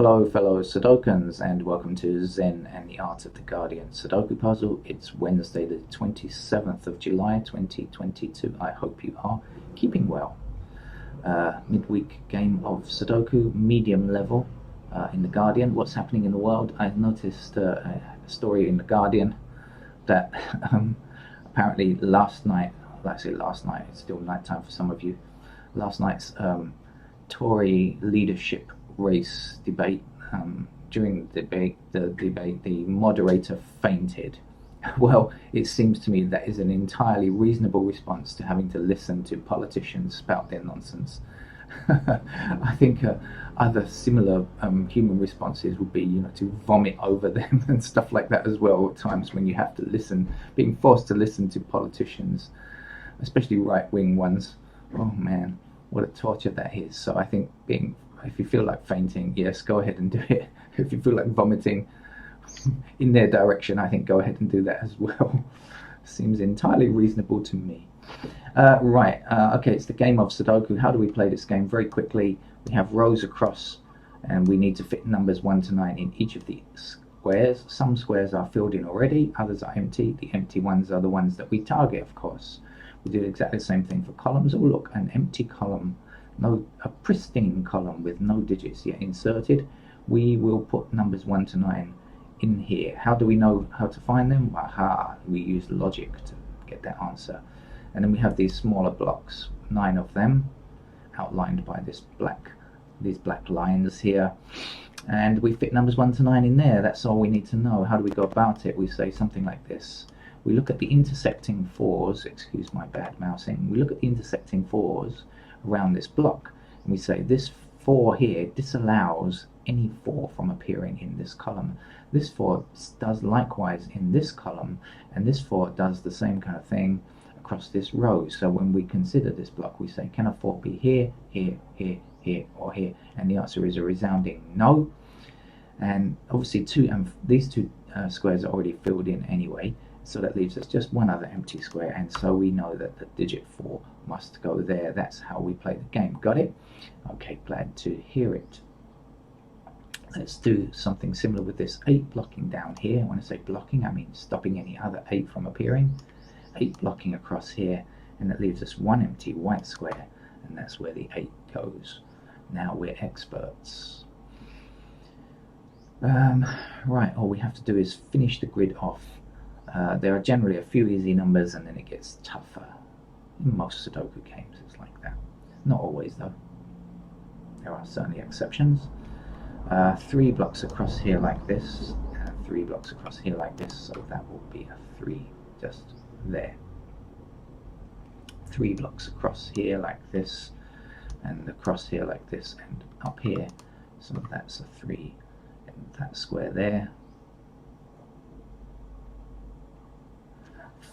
Hello fellow Sudokans and welcome to Zen and the Art of the Guardian Sudoku Puzzle. It's Wednesday the 27th of July 2022. I hope you are keeping well. Midweek game of Sudoku, medium level in the Guardian. What's happening in the world? I noticed a story in the Guardian that apparently last night, it's still nighttime for some of you, last night's Tory leadership race debate. During the debate, the moderator fainted. Well, it seems to me that is an entirely reasonable response to having to listen to politicians spout their nonsense. I think other similar human responses would be, to vomit over them and stuff like that as well. At times when you have to listen, being forced to listen to politicians, especially right-wing ones. Oh man, what a torture that is. So I think if you feel like fainting, yes, go ahead and do it. If you feel like vomiting in their direction, I think go ahead and do that as well. Seems entirely reasonable to me. Okay, it's the game of Sudoku. How do we play this game? Very quickly, we have rows across, and we need to fit numbers 1 to 9 in each of the squares. Some squares are filled in already, others are empty. The empty ones are the ones that we target, of course. We do exactly the same thing for columns. Oh look, an empty column. A pristine column with no digits yet inserted. We will put numbers 1 to 9 in here. How do we know how to find them? Aha, we use logic to get that answer. And then we have these smaller blocks, 9 of them, outlined by these black lines here. And we fit numbers 1 to 9 in there. That's all we need to know. How do we go about it? We say something like this. We look at the intersecting 4s, excuse my bad mousing, we look at the intersecting 4s around this block, and we say this 4 here disallows any 4 from appearing in this column. This 4 does likewise in this column, and this 4 does the same kind of thing across this row. So when we consider this block, we say, can a 4 be here, here, here, here, or here? And the answer is a resounding no. And obviously these two squares are already filled in anyway, so that leaves us just one other empty square, and so we know that the digit 4 must go there. That's how we play the game. Got it? Okay, glad to hear it. Let's do something similar with this 8 blocking down here. When I say blocking, I mean stopping any other 8 from appearing. 8 blocking across here, and that leaves us one empty white square, and that's where the 8 goes. Now we're experts. Right, all we have to do is finish the grid off. There are generally a few easy numbers, and then it gets tougher. In most Sudoku games it's like that. Not always though. There are certainly exceptions. 3 blocks across here like this, and 3 blocks across here like this, so that will be a 3 just there. 3 blocks across here like this, and across here like this, and up here, so that's a 3 in that square there.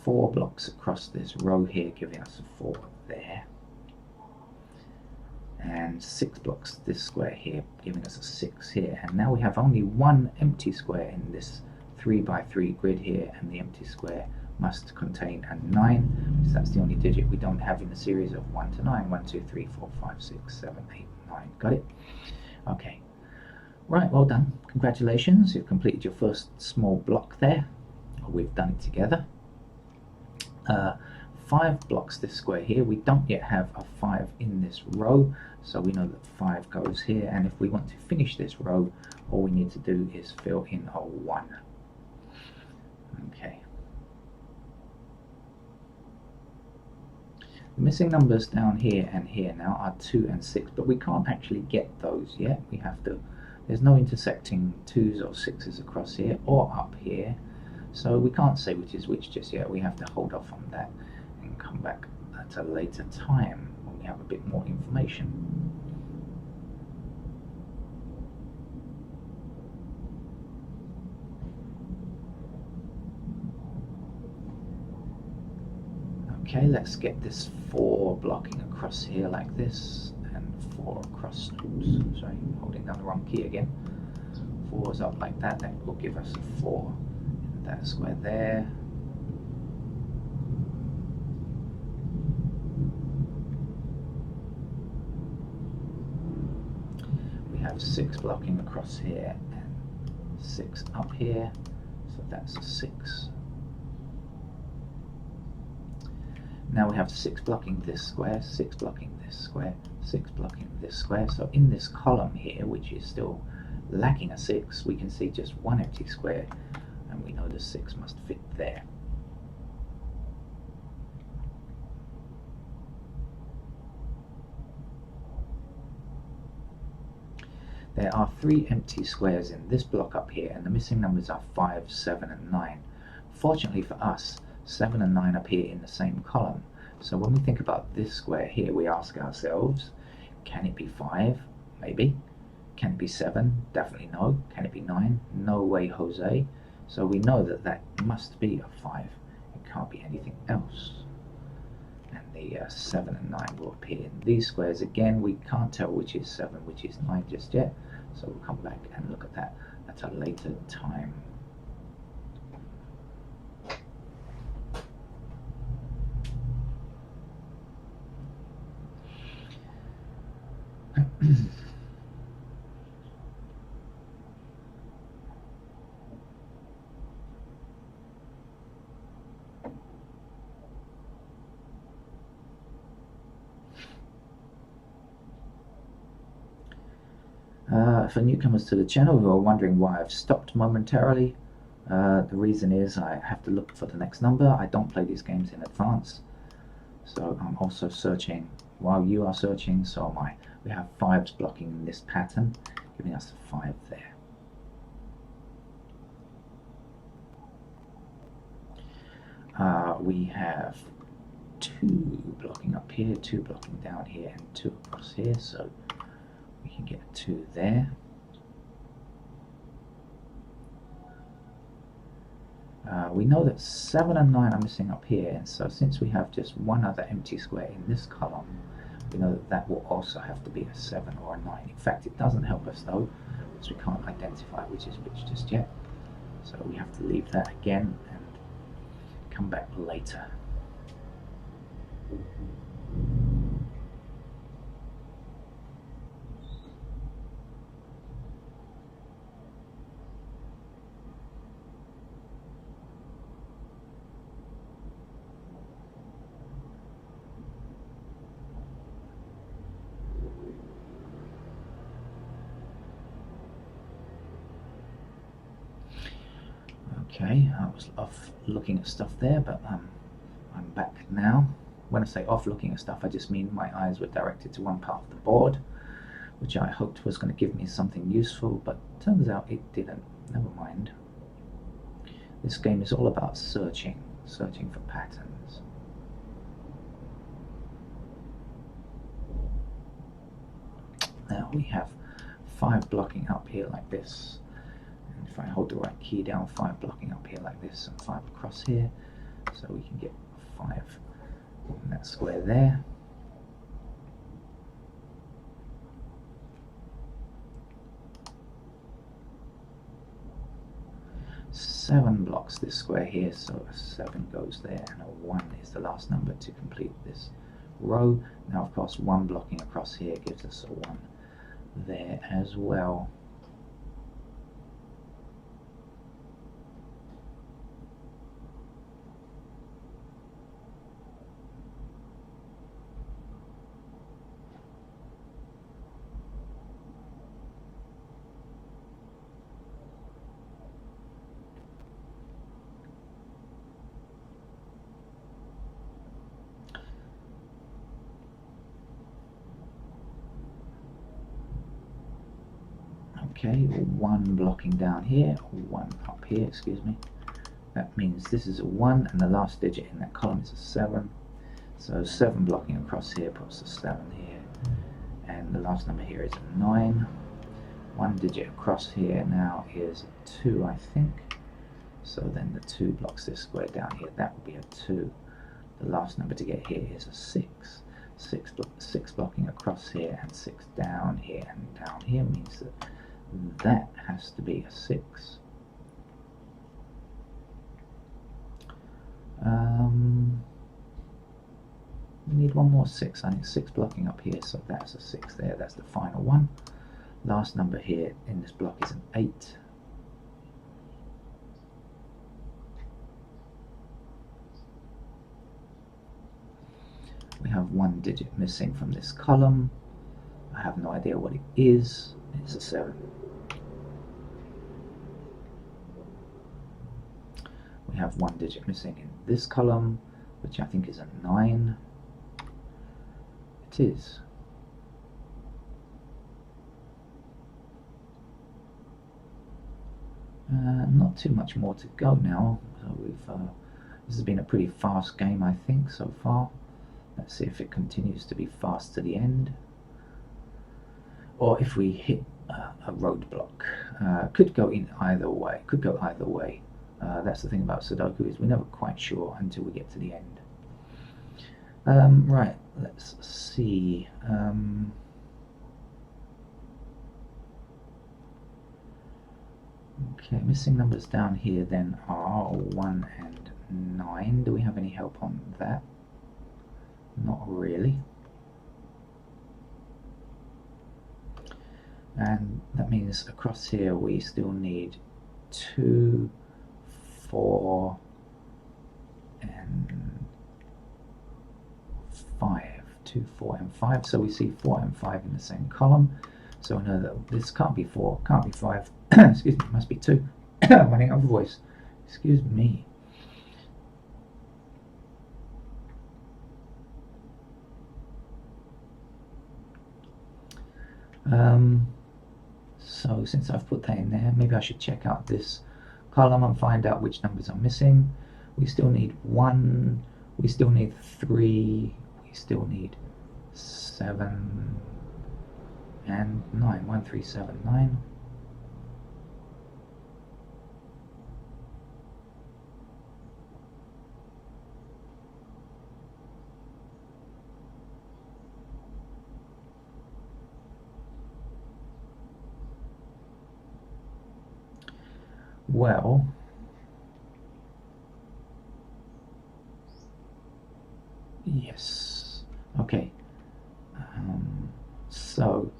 4 blocks across this row here, giving us a 4 there, and 6 blocks this square here, giving us a 6 here. And now we have only one empty square in this 3 by 3 grid here, and the empty square must contain a 9, because that's the only digit we don't have in the series of 1 to 9. 1, 2, 3, 4, 5, 6, 7, 8, 9. Got it? Okay. Right, well done. Congratulations, you've completed your first small block there. We've done it together. 5 blocks this square here. We don't yet have a 5 in this row, so we know that 5 goes here, and if we want to finish this row, all we need to do is fill in a 1. Okay. The missing numbers down here and here now are 2 and 6, but we can't actually get those yet. We have to, there's no intersecting 2s or 6s across here or up here, so we can't say which is which just yet. We have to hold off on that and come back at a later time when we have a bit more information. Okay, let's get this 4 blocking across here like this, and 4 across, oops, sorry, holding down the wrong key again. 4's up like that, that will give us a 4 in that square there. have 6 blocking across here and 6 up here, so that's a 6. Now we have 6 blocking this square, 6 blocking this square, 6 blocking this square. So in this column here, which is still lacking a 6, we can see just one empty square, and we know the 6 must fit there. There are 3 empty squares in this block up here, and the missing numbers are 5, 7 and 9. Fortunately for us, 7 and 9 appear in the same column. So when we think about this square here, we ask ourselves, can it be 5? Maybe. Can it be 7? Definitely no. Can it be 9? No way, Jose. So we know that that must be a 5. It can't be anything else. And the 7 and 9 will appear in these squares. Again, we can't tell which is 7, which is 9 just yet. So we'll come back and look at that at a later time. For newcomers to the channel who are wondering why I've stopped momentarily, the reason is I have to look for the next number. I don't play these games in advance, so I'm also searching while you are searching, so am I. We have 5s blocking in this pattern, giving us a 5 there. We have 2 blocking up here, 2 blocking down here, and 2 across here, so we can get a 2 there. We know that 7 and 9 are missing up here, and so since we have just one other empty square in this column, we know that that will also have to be a 7 or a 9. In fact, it doesn't help us though, because we can't identify which is which just yet. So we have to leave that again and come back later. Okay, I was off looking at stuff there, but I'm back now. When I say off looking at stuff, I just mean my eyes were directed to one part of the board, which I hoped was going to give me something useful, but turns out it didn't. Never mind. This game is all about searching for patterns. Now we have 5 blocking up here like this. If I hold the right key down, 5 blocking up here like this and 5 across here, so we can get 5 in that square there. Seven blocks this square here, so a 7 goes there and a 1 is the last number to complete this row. Now of course 1 blocking across here gives us a 1 there as well. Okay, 1 blocking down here, 1 up here, excuse me. That means this is a 1 and the last digit in that column is a 7. So 7 blocking across here puts a 7 here. And the last number here is a 9. 1 digit across here now is a 2, I think. So then the 2 blocks this square down here, that would be a 2. The last number to get here is a 6. 6 blocking across here and 6 down here and down here means that that has to be a 6. We need one more 6. I think 6 blocking up here, so that's a 6 there. That's the final one. Last number here in this block is an 8. We have 1 digit missing from this column. I have no idea what it is. It's a 7. We have 1 digit missing in this column, which I think is a 9. It is. Not too much more to go now. So this has been a pretty fast game, I think, so far. Let's see if it continues to be fast to the end, or if we hit a roadblock. Could go in either way. Could go either way. That's the thing about Sudoku, is we're never quite sure until we get to the end. Right. Let's see. Okay, missing numbers down here then are 1 and 9. Do we have any help on that? Not really. And that means across here we still need 2, 4, and 5. 2, 4, and 5. So we see 4 and 5 in the same column. So I know that this can't be 4, can't be 5. Excuse me, it must be 2. I'm running out of voice. Excuse me. So since I've put that in there, maybe I should check out this column and find out which numbers are missing. We still need 1, we still need 3, we still need 7 and 9. 1, 3, 7, 9. Well, yes, okay, so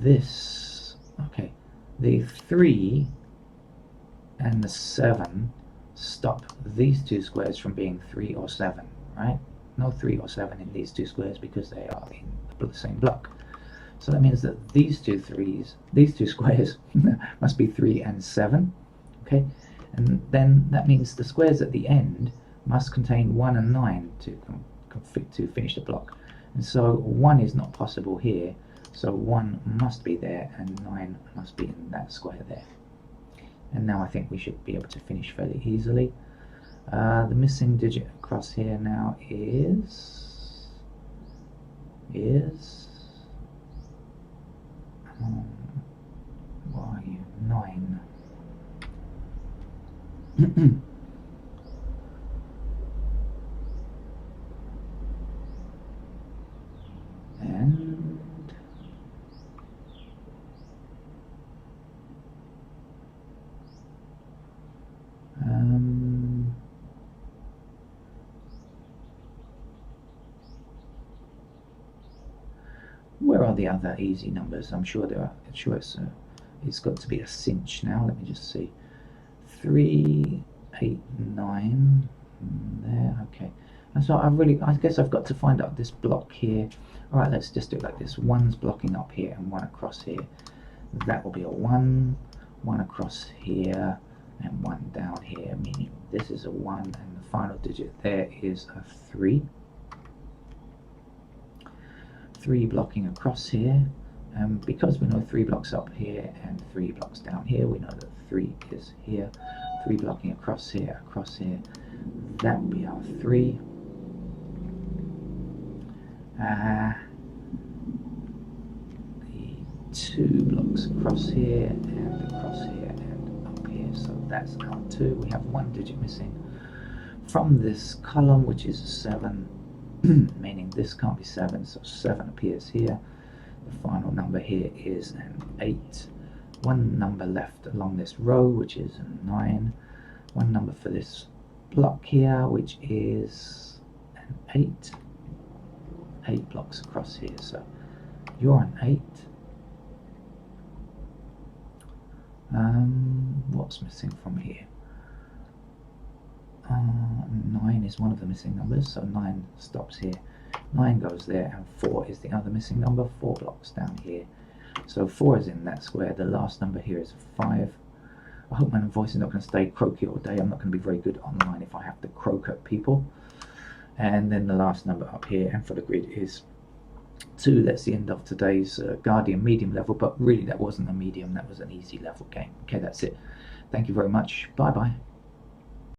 this, okay, the 3 and the 7 stop these two squares from being 3 or 7, right? No 3 or 7 in these two squares because they are in the same block. So that means that these two squares must be 3 and 7, okay? And then that means the squares at the end must contain 1 and 9 to finish the block. And so 1 is not possible here, so 1 must be there and 9 must be in that square there. And now I think we should be able to finish fairly easily. The missing digit across here now is where are you? 9. And where are the other easy numbers? I'm sure there are. I'm sure it's got to be a cinch now. Let me just see. 3, 8, 9. There. Okay. And so I guess I've got to find out this block here. All right. Let's just do it like this. 1's blocking up here and 1 across here. That will be a 1. 1 across here and 1 down here. Meaning this is a 1, and the final digit there is a 3. 3 blocking across here, and because we know 3 blocks up here and 3 blocks down here, we know that 3 is here. 3 blocking across here, that would be our 3. The 2 blocks across here and up here, so that's our 2. We have 1 digit missing from this column, which is a 7. Meaning this can't be 7, so 7 appears here. The final number here is an 8. 1 number left along this row, which is a 9. 1 number for this block here, which is an 8. 8 blocks across here, so you're an 8. What's missing from here? 9 is one of the missing numbers, so 9 stops here. 9 goes there, and 4 is the other missing number. 4 blocks down here. So 4 is in that square. The last number here is 5. I hope my voice is not going to stay croaky all day. I'm not going to be very good online if I have to croak at people. And then the last number up here, and for the grid, is 2. That's the end of today's Guardian medium level, but really that wasn't a medium, that was an easy level game. Okay, that's it. Thank you very much. Bye bye.